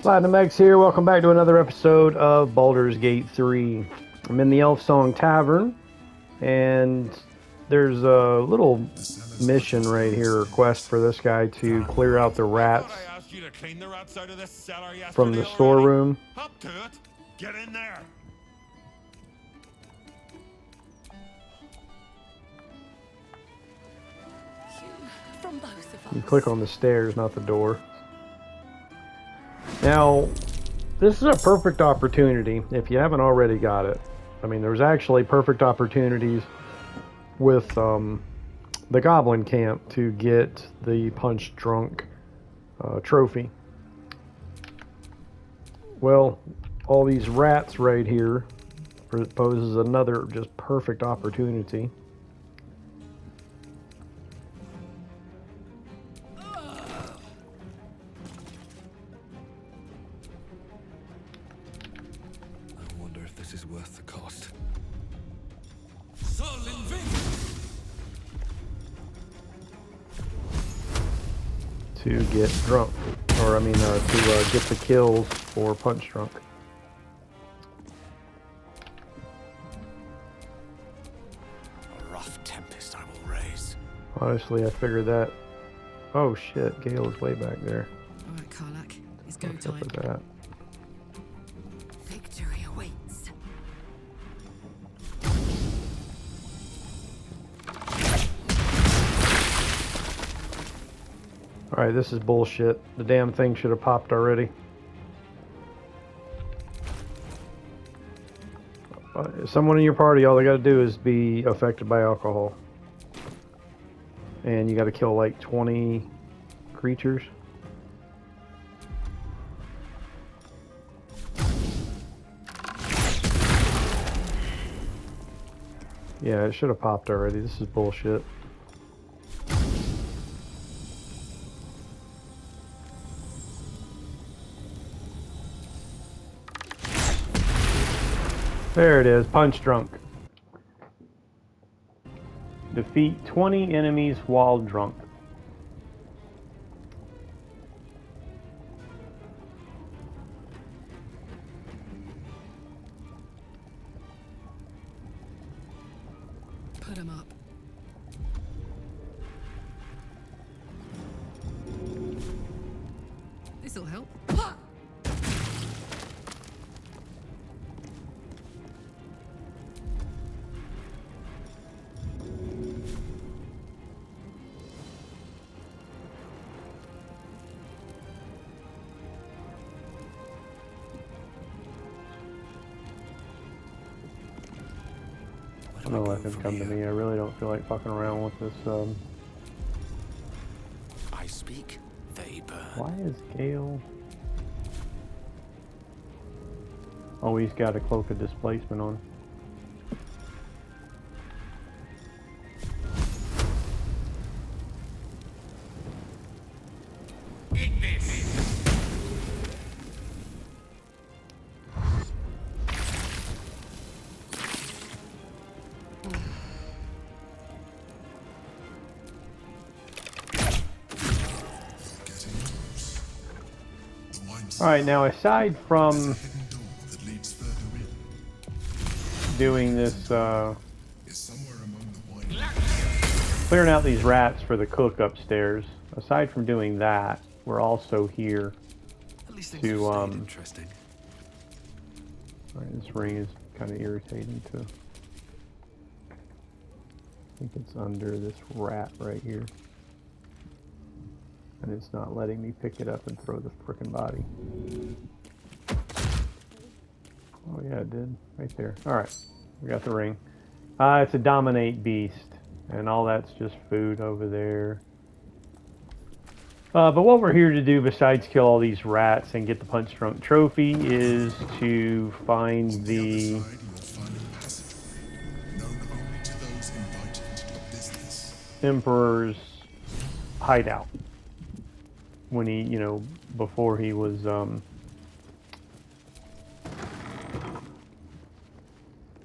Platinum X here. Welcome back to another episode of Baldur's Gate 3. I'm in the Elf Song Tavern, and there's a little mission right here, request for this guy to clear out the rats I asked you to clean the rats out of this cellar yesterday from the already. storeroom. Up to it. Get in there. You from both of us. You click on the stairs, not the door. Now, this is a perfect opportunity if you haven't already got it. I mean, there's actually perfect opportunities with the Goblin Camp to get the Punch Drunk trophy. Well, all these rats right here poses another just perfect opportunity. I wonder if this is worth the cost. To get drunk, or to get the kills for Punch Drunk. A rough tempest I will raise. Honestly, I figured that. Oh shit, Gale is way back there. Alright, Karlak, it's go What's up time. with that? Victory awaits. Alright, this is bullshit. The damn thing should have popped already. Someone in your party, all they gotta do is be affected by alcohol. And you gotta kill like 20 creatures. Yeah, it should have popped already. This is bullshit. There it is, Punch Drunk. Defeat 20 enemies while drunk. Put 'em up. This'll help. I'm gonna let him come to me. I really don't feel like fucking around with this. I speak, they burn. Why is Gale? Oh, he's got a cloak of displacement on. Alright, now aside from doing this, clearing out these rats for the cook upstairs, aside from doing that, we're also here At least things to, have stayed interesting. Alright, this ring is kind of irritating too. I think it's under this rat right here. And it's not letting me pick it up and throw the frickin' body. Oh yeah, it did. Right there. Alright, we got the ring. It's a dominate beast. And all that's just food over there. But what we're here to do besides kill all these rats and get the Punch Drunk trophy is to find the Emperor's hideout. When he, before he was,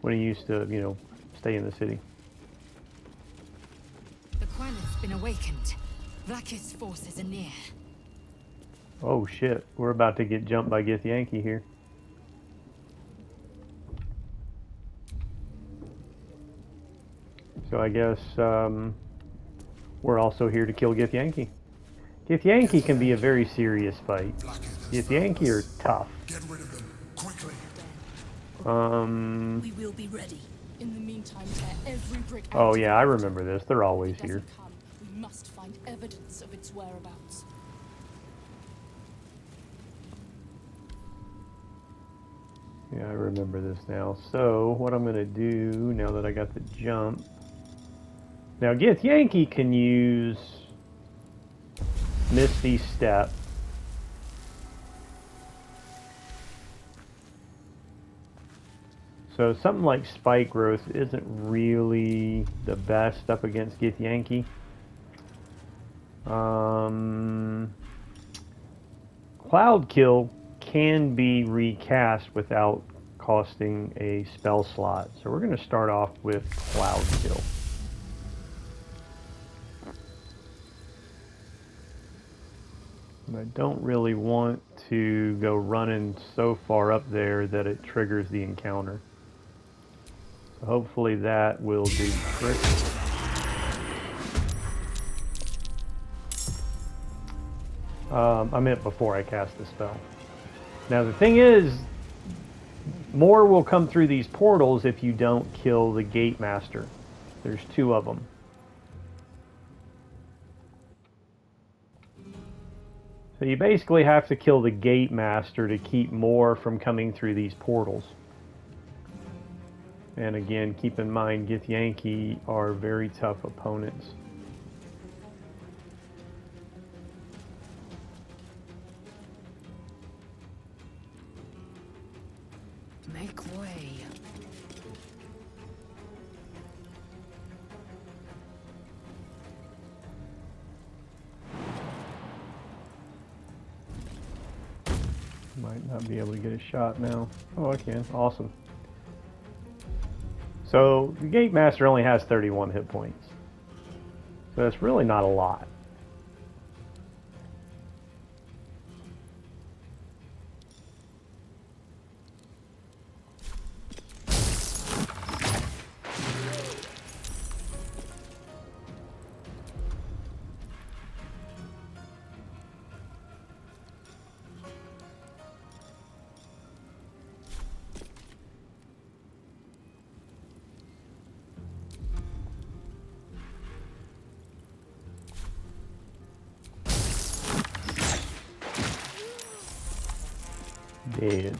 when he used to, stay in the city. The Quan's been awakened. Vlaakith's forces are near. Oh shit, we're about to get jumped by Githyanki here. So I guess we're also here to kill Githyanki. Githyanki can be a very serious fight. Githyanki are tough. Get rid of them quickly. We will be ready. In the meantime, tear every brick out. Oh to yeah, the I left. remember this. They're always If it here. doesn't come, we must find evidence of its whereabouts. Yeah, I remember this now. So what I'm gonna do now that I got the jump. Now Githyanki can use Misty Step. So something like Spike Growth isn't really the best up against Githyanki. Cloud Kill can be recast without costing a spell slot. So we're going to start off with Cloud Kill. And I don't really want to go running so far up there that it triggers the encounter. So hopefully that will do the trick. I meant before I cast the spell. Now the thing is, more will come through these portals if you don't kill the Gate Master. There's 2 of them. So you basically have to kill the Gate Master to keep more from coming through these portals. And again, keep in mind, Githyanki are very tough opponents. Make way. Might not be able to get a shot now. Oh, I can. Awesome. So the Gate Master only has 31 hit points. So that's really not a lot. Dead.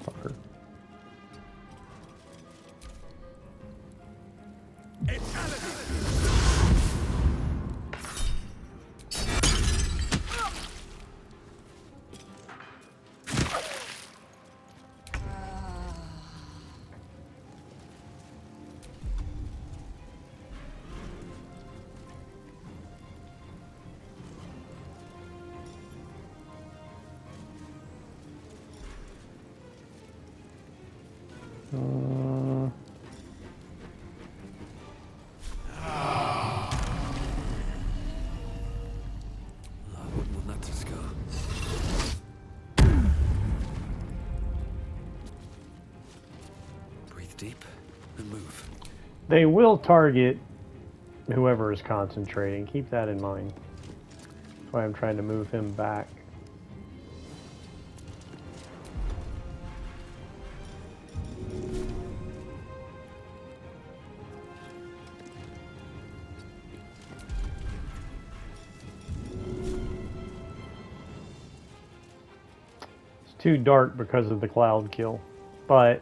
Fucker. I wouldn't want that to scar. Breathe deep and move. They will target whoever is concentrating. Keep that in mind. That's why I'm trying to move him back. It's too dark because of the cloud kill, but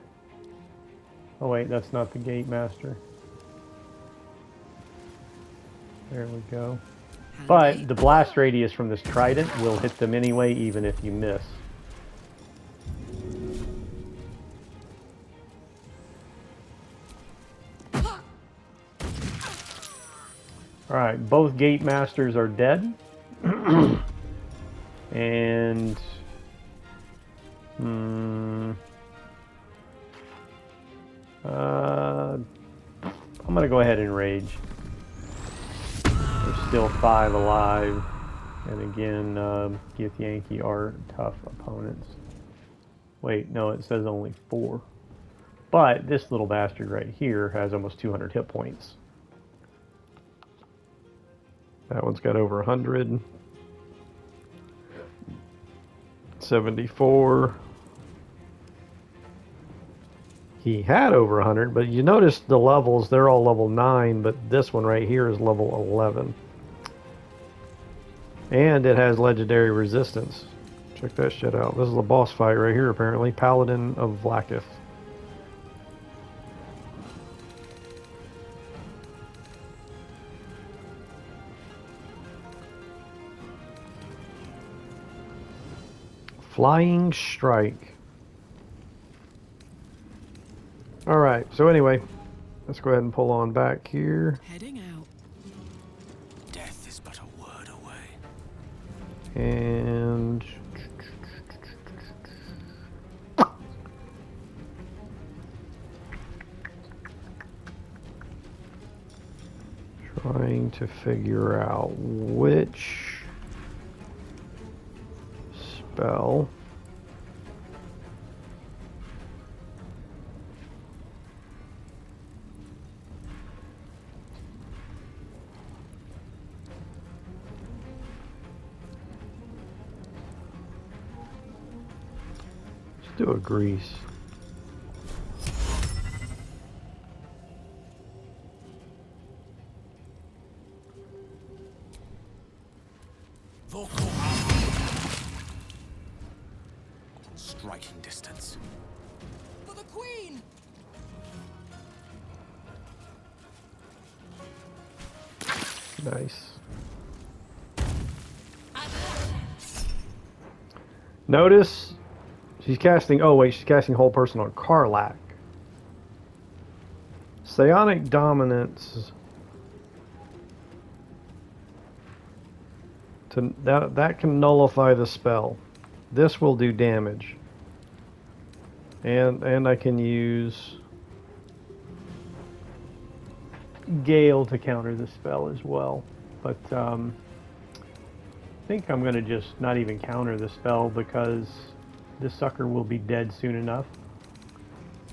Oh wait, that's not the gate master. There we go. But the blast radius from this trident will hit them anyway, even if you miss. Alright, both gate masters are dead. And... I'm gonna go ahead and rage. There's still 5 alive. And again, Githyanki are tough opponents. Wait, no, it says only 4. But this little bastard right here has almost 200 hit points. That one's got over 100. 74. He had over 100, but you notice the levels, they're all level 9, but this one right here is level 11. And it has legendary resistance. Check that shit out. This is a boss fight right here, apparently. Paladin of Vlaakith. Flying Strike. Alright, so anyway, let's go ahead and pull on back here. Heading out. Death is but a word away. And... trying to figure out which spell let's do a grease. Vocal. Striking distance. For the Queen! Nice. Notice she's casting, oh wait, she's casting Whole Person on Karlach. Psionic Dominance. That can nullify the spell. This will do damage. And I can use Gale to counter the spell as well. But I think I'm going to just not even counter the spell because this sucker will be dead soon enough.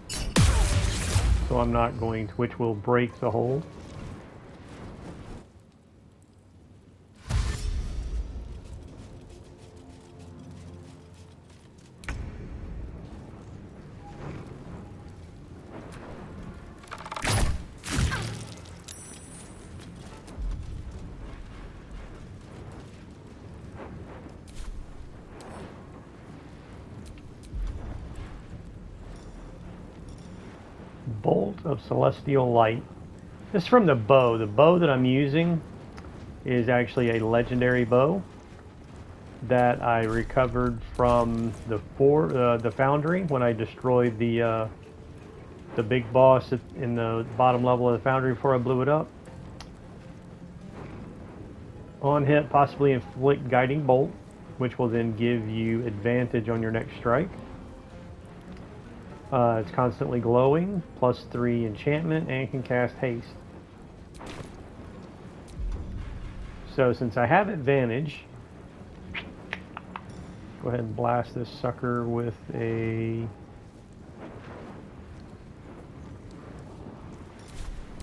So I'm not going to, which will break the hold. Bolt of Celestial Light. This is from the bow. The bow that I'm using is actually a legendary bow that I recovered from the foundry when I destroyed the big boss in the bottom level of the foundry before I blew it up. On hit, possibly inflict Guiding Bolt, which will then give you advantage on your next strike. It's constantly glowing, +3 enchantment, and can cast haste. So since I have advantage, go ahead and blast this sucker with a...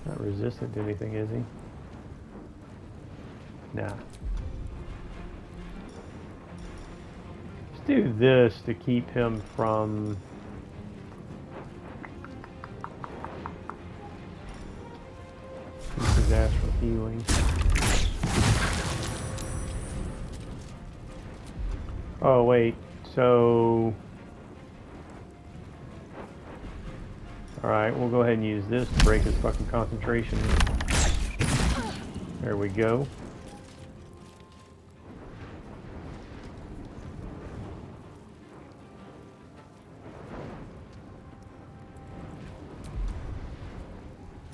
not resistant to anything, is he? Nah. Let's do this to keep him from... his ass for healing. Oh wait, so Alright, we'll go ahead and use this to break his fucking concentration. There we go.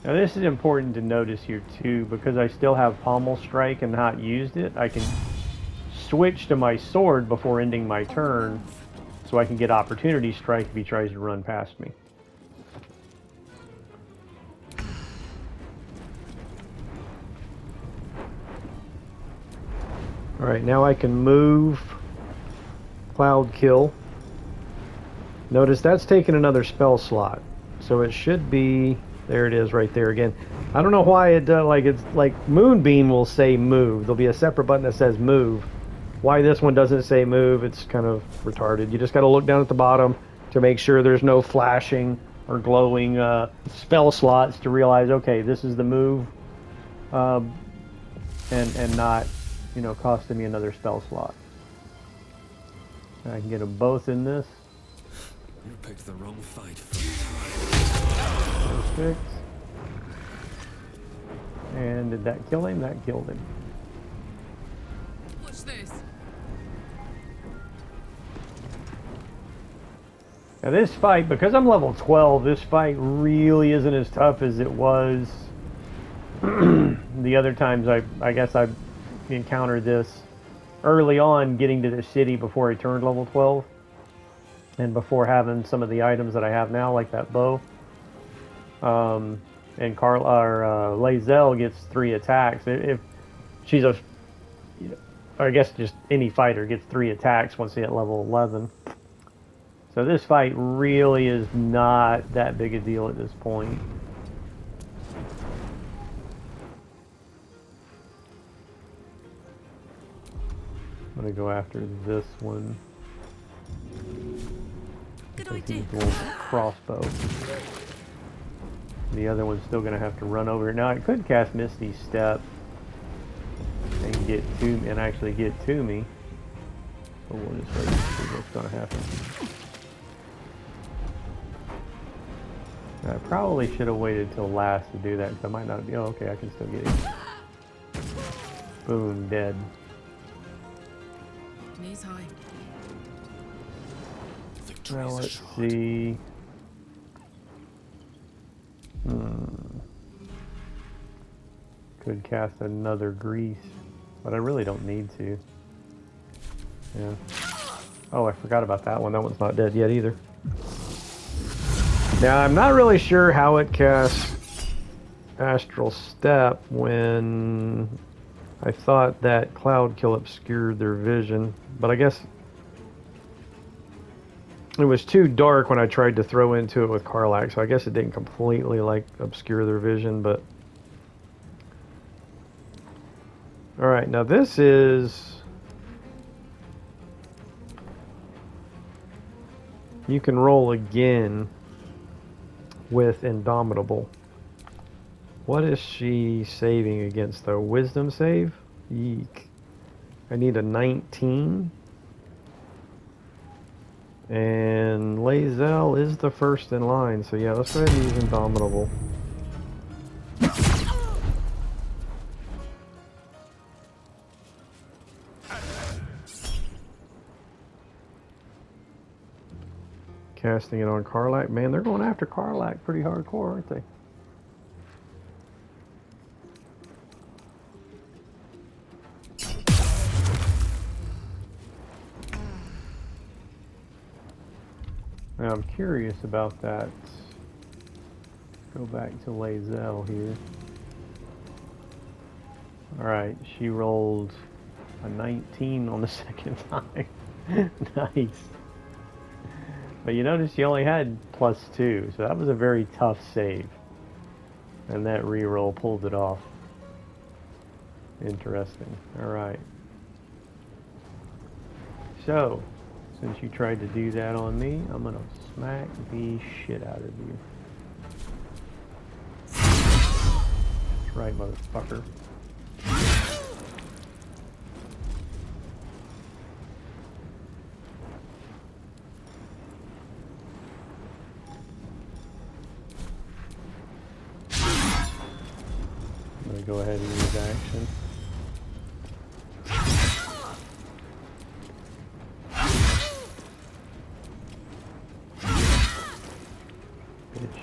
Now this is important to notice here too, because I still have pommel strike and not used it. I can switch to my sword before ending my turn, so I can get opportunity strike if he tries to run past me. Alright, now I can move Cloud Kill. Notice that's taken another spell slot. So it should be... There it is right there again. I don't know why it does, like, it's like Moonbeam will say move. There'll be a separate button that says move. Why this one doesn't say move, it's kind of retarded. You just got to look down at the bottom to make sure there's no flashing or glowing spell slots to realize, okay, this is the move, and not, you know, costing me another spell slot. I can get them both in this. You picked the wrong fight for me. Perfect. And did that kill him? That killed him. Watch this. Now this fight, because I'm level 12, this fight really isn't as tough as it was the other times I guess I've encountered this early on getting to the city before I turned level 12. And before having some of the items that I have now, like that bow. And Lae'zel gets 3 attacks. If she's a... Or I guess just any fighter gets 3 attacks once they hit level 11. So this fight really is not that big a deal at this point. I'm gonna go after this one. Good idea. Crossbow. The other one's still gonna have to run over. Now I could cast Misty Step and get to me, and actually get to me. But we'll just wait and see what's gonna happen. I probably should have waited till last to do that, because I might not be. Oh, okay, I can still get it. Boom, dead. Knees high. Now let's see. Could cast another grease, but I really don't need to. Yeah. Oh, I forgot about that one. That one's not dead yet either. Now, I'm not really sure how it casts Astral Step when I thought that Cloud Kill obscured their vision, but I guess it was too dark when I tried to throw into it with Karlach, so I guess it didn't completely, like, obscure their vision, but... Alright, now this is... You can roll again with Indomitable. What is she saving against, though? Wisdom save? Yeek. I need a 19. And Lae'zel is the first in line, so yeah, let's go ahead and use Indomitable. Casting it on Karlach. Man, they're going after Karlach pretty hardcore, aren't they? Now I'm curious about that. Go back to Lae'zel here. Alright, she rolled a 19 on the second time. Nice. But you notice she only had +2, so that was a very tough save. And that reroll pulled it off. Interesting. Alright. So, since you tried to do that on me, I'm gonna smack the shit out of you. That's right, motherfucker. me go ahead and use action. Bitch.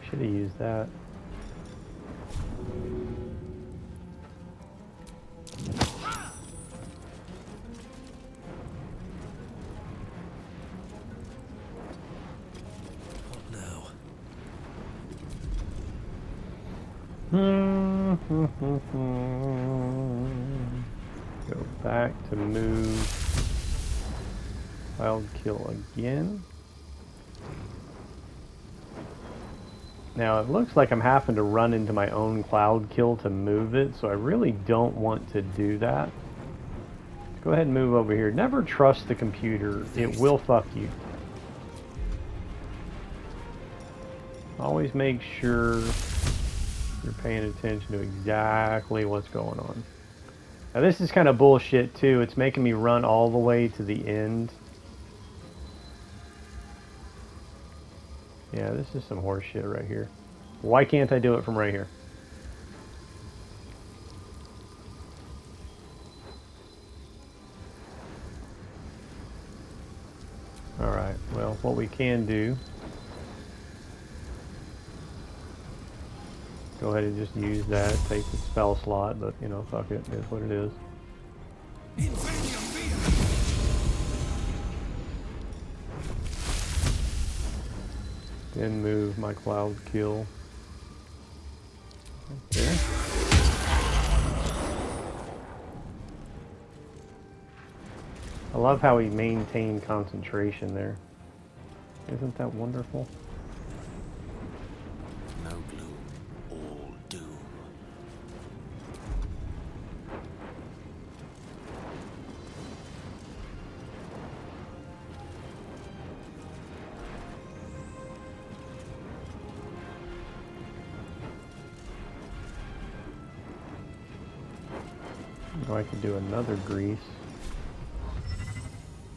Should have used that. Go back to move. Wild kill again. Now it looks like I'm having to run into my own cloud kill to move it, so I really don't want to do that. Let's go ahead and move over here. Never trust the computer. It will fuck you. Always make sure you're paying attention to exactly what's going on. Now this is kind of bullshit too. It's making me run all the way to the end. Yeah, this is some horse shit right here. Why can't I do it from right here? Alright, well, what we can do, go ahead and just use that, take the spell slot, but, you know, fuck it, it's what it is. Then move my cloud kill. Right there. I love how he maintained concentration there. Isn't that wonderful? No gloom, all doom. Oh, I could do another grease.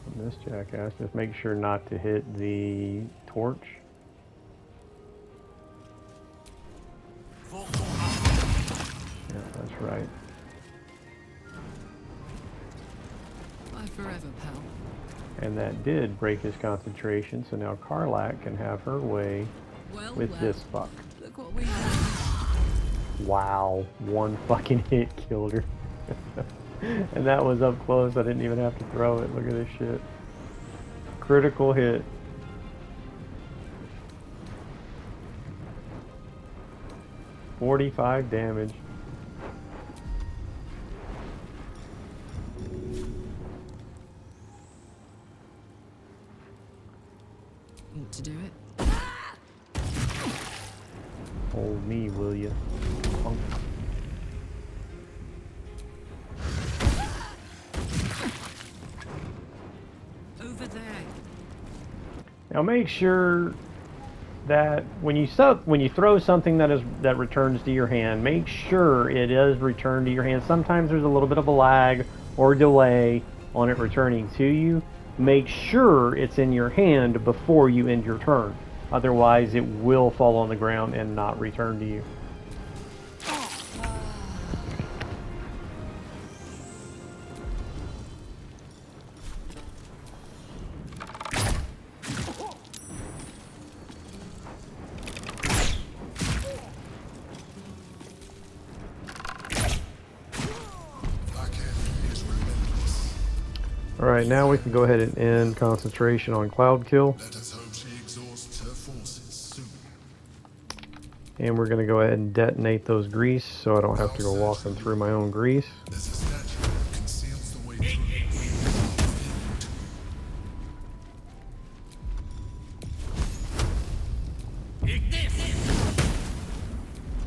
On this jackass, just make sure not to hit the torch. Yeah, that's right. Bye forever, pal. And that did break his concentration, so now Karlak can have her way Well, with this fuck. Look what we have. Wow, one fucking hit killed her. And that was up close, I didn't even have to throw it. Look at this shit. Critical hit. $45 damage. Want to do it? Hold me, will ya? Punk. Over there. Now make sure that when you throw something that returns to your hand, make sure it is returned to your hand. Sometimes there's a little bit of a lag or delay on it returning to you. Make sure it's in your hand before you end your turn. Otherwise, it will fall on the ground and not return to you. Alright, now we can go ahead and end concentration on Cloud Kill. Let us hope she exhausts her forces soon. And we're going to go ahead and detonate those grease so I don't have to go walking through my own grease. There's a statue that conceals the way through.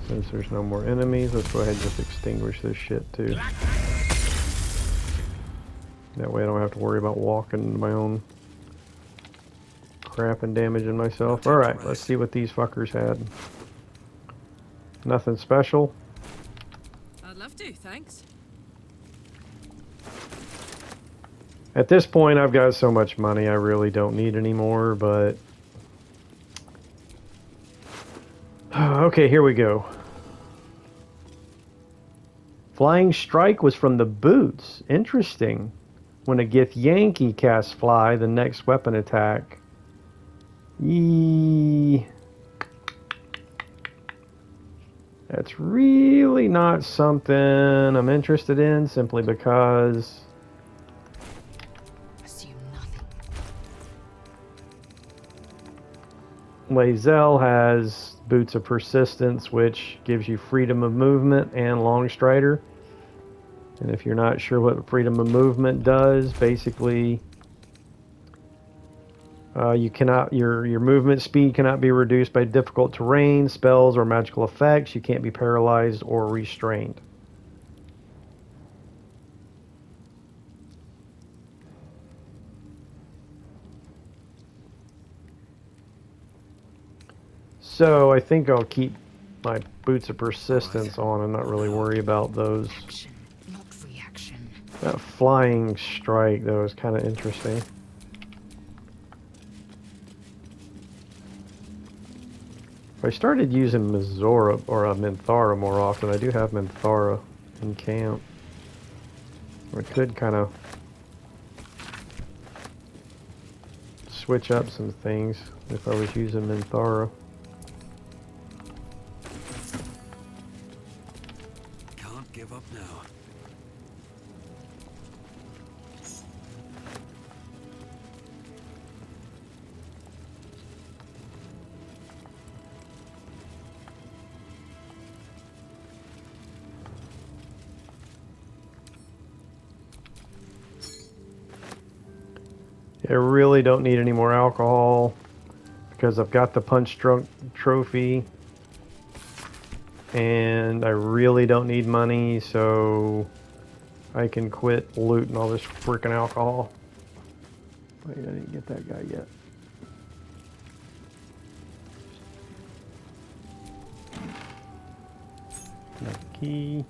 Since there's no more enemies, let's go ahead and just extinguish this shit too. That way I don't have to worry about walking my own crap and damaging myself. Alright, let's see what these fuckers had. Nothing special. I'd love to, thanks. At this point I've got so much money I really don't need any more, but Okay, here we go. Flying Strike was from the boots. Interesting. When a Gith Yankee casts Fly, the next weapon attack. Yee. That's really not something I'm interested in, simply because Assume nothing. Lae'zel has Boots of Persistence, which gives you freedom of movement and Long Strider. And if you're not sure what freedom of movement does, basically you cannot your movement speed cannot be reduced by difficult terrain, spells, or magical effects. You can't be paralyzed or restrained. So I think I'll keep my Boots of Persistence on and not really worry about those. Action, not reaction. That Flying Strike, though, is kind of interesting. If I started using Mizora or Minthara more often, I do have Minthara in camp. I could kind of switch up some things if I was using Minthara. Can't give up now. I really don't need any more alcohol because I've got the Punch Drunk trophy, and I really don't need money, so I can quit looting all this freaking alcohol. Wait, I didn't get that guy yet. Key.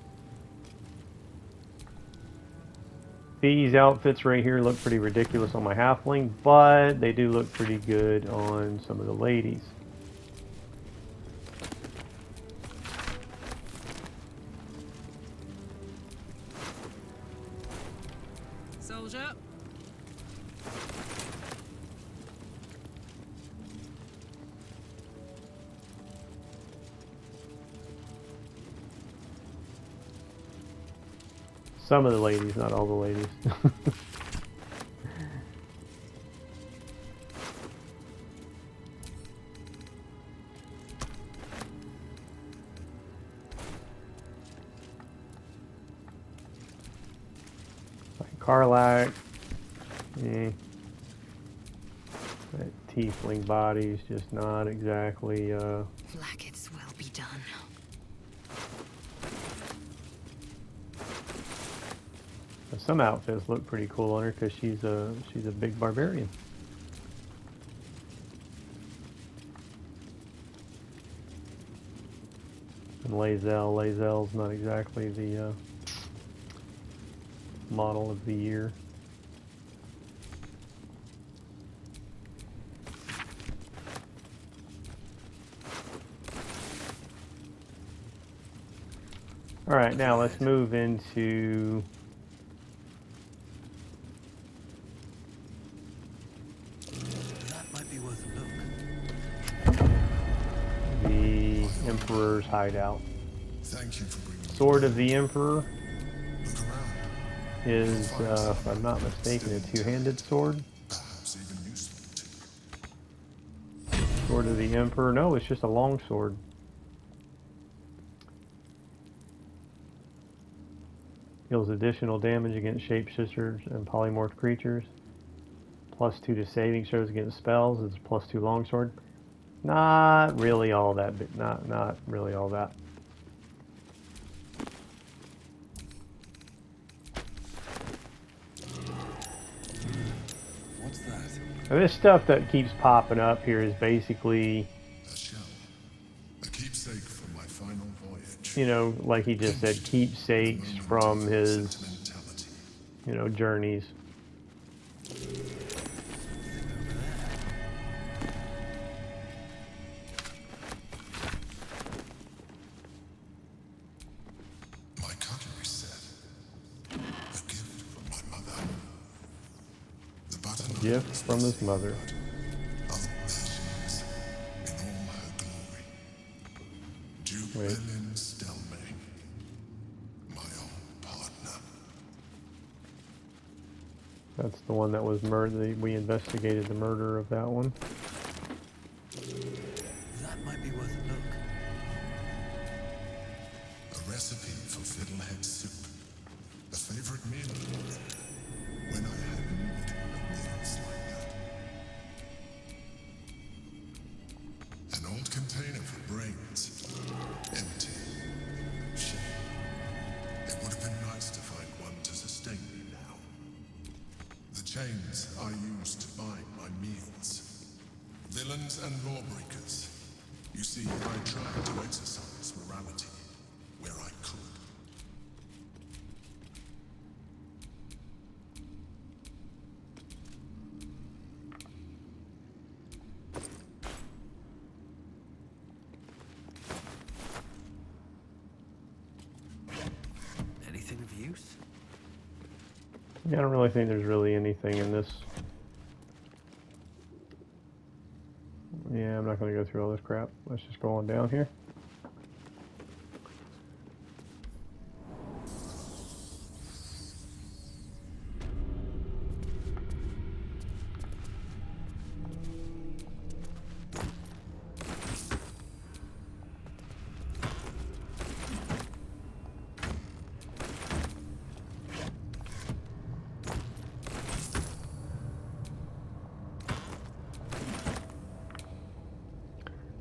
These outfits right here look pretty ridiculous on my halfling, but they do look pretty good on some of the ladies. Soldier. Some of the ladies, not all the ladies. Like Karlak. Eh. That tiefling body's just not exactly Flaggots will be done. some outfits look pretty cool on her because she's a big barbarian. And Lae'zel's not exactly the model of the year. All right, now let's move into That might be worth a look. the Emperor's hideout. Thank you for bringing me. Sword of the Emperor Look around. is, if I'm not mistaken, a two-handed sword. Perhaps even useful. Sword of the Emperor. No, it's just a long sword. Deals additional damage against shapeshifters and polymorph creatures. +2 to saving throws against spells. It's +2 longsword. Not really all that. Not really all that. What's that? Now, this stuff that keeps popping up here is basically, A shell. A keepsake from my final voyage. you know, like he just said, keepsakes from his, Sentimentality. Journeys. gift from his mother. Oh, there she is, in all her glory. Duke Wait. Belen Stelmane, my old partner. That's the one that was murdered. We investigated the murder of that one. That might be worth a look. A recipe for fiddlehead soup. A favorite meal of mine. When I had need of meals like that. An old container for brains. Empty. Shame. It would have been nice to find one to sustain me now. The chains I use to bind my meals. Villains and lawbreakers. You see, I tried to exercise morality where I could. Anything of use? Yeah, I don't really think there's really anything in this. Yeah, I'm not going to go through all this crap. Let's just go on down here.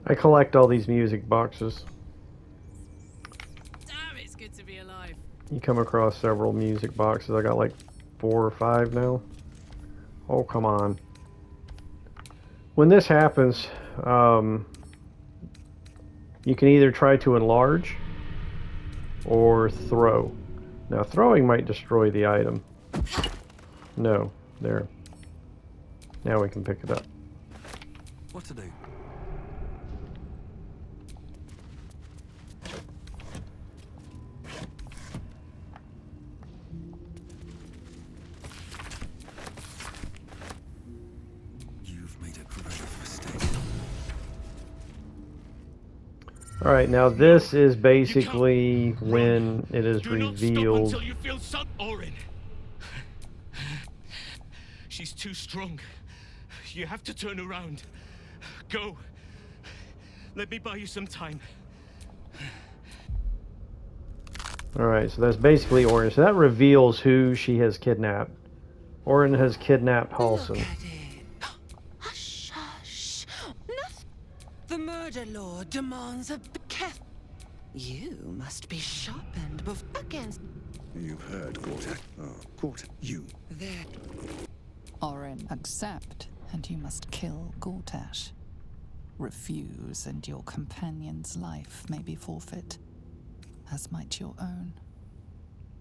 I collect all these music boxes. Damn, it's good to be alive. You come across several music boxes. I got like 4 or 5 now. Oh, come on. When this happens, you can either try to enlarge or throw. Now, throwing might destroy the item. No, there. Now we can pick it up. What to do? You've made a grave mistake. Alright, now this is basically when it is Do not stop revealed. until you feel some Orin. She's too strong. You have to turn around. Go. Let me buy you some time. Alright, so that's basically Orin. So that reveals who she has kidnapped. Orin has kidnapped Halsin. Look at it. Hush, hush. Nothing. The murder lord demands a bequest. You must be sharpened against You've heard, Quarter. Oh, Quarter. You. that. Orin, accept, and you must kill Gortash. Refuse, and your companion's life may be forfeit, as might your own.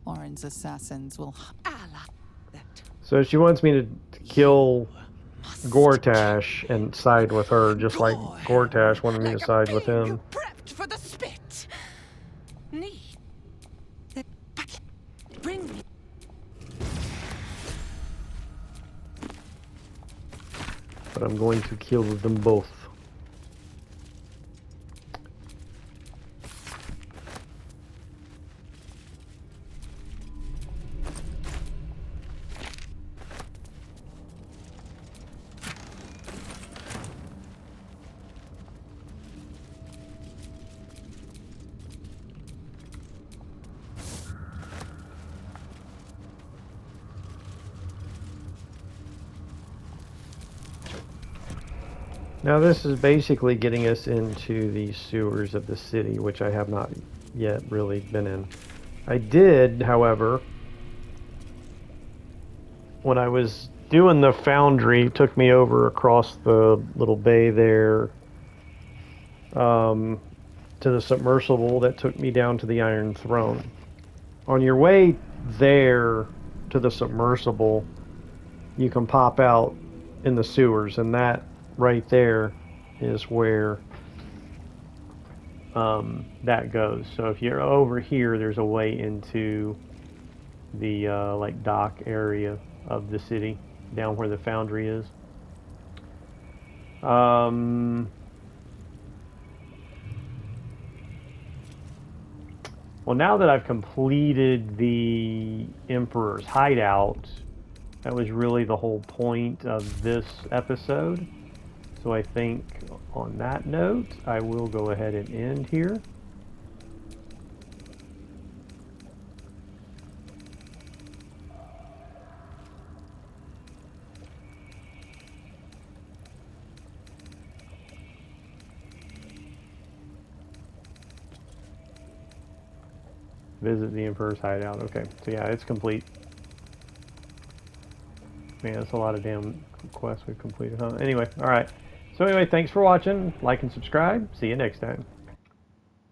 Orin's assassins will Allah. That. So she wants me to kill Gortash and side with her, just like Gortash wanted me to side with him. You prepped for the spit. Need. Bring me. But I'm going to kill them both. Now this is basically getting us into the sewers of the city, which I have not yet really been in. I did, however, when I was doing the foundry, it took me over across the little bay there to the submersible that took me down to the Iron Throne. On your way there to the submersible, you can pop out in the sewers, and that right there is where that goes. So if you're over here, there's a way into the like dock area of the city. down where the foundry is. Well, now that I've completed the Emperor's Hideout, that was really the whole point of this episode. So I think on that note, I will go ahead and end here. Visit the Emperor's Hideout. Okay, so yeah, it's complete. Man, that's a lot of damn quests we've completed, huh? Anyway, alright. So anyway, thanks for watching. Like and subscribe. See you next time.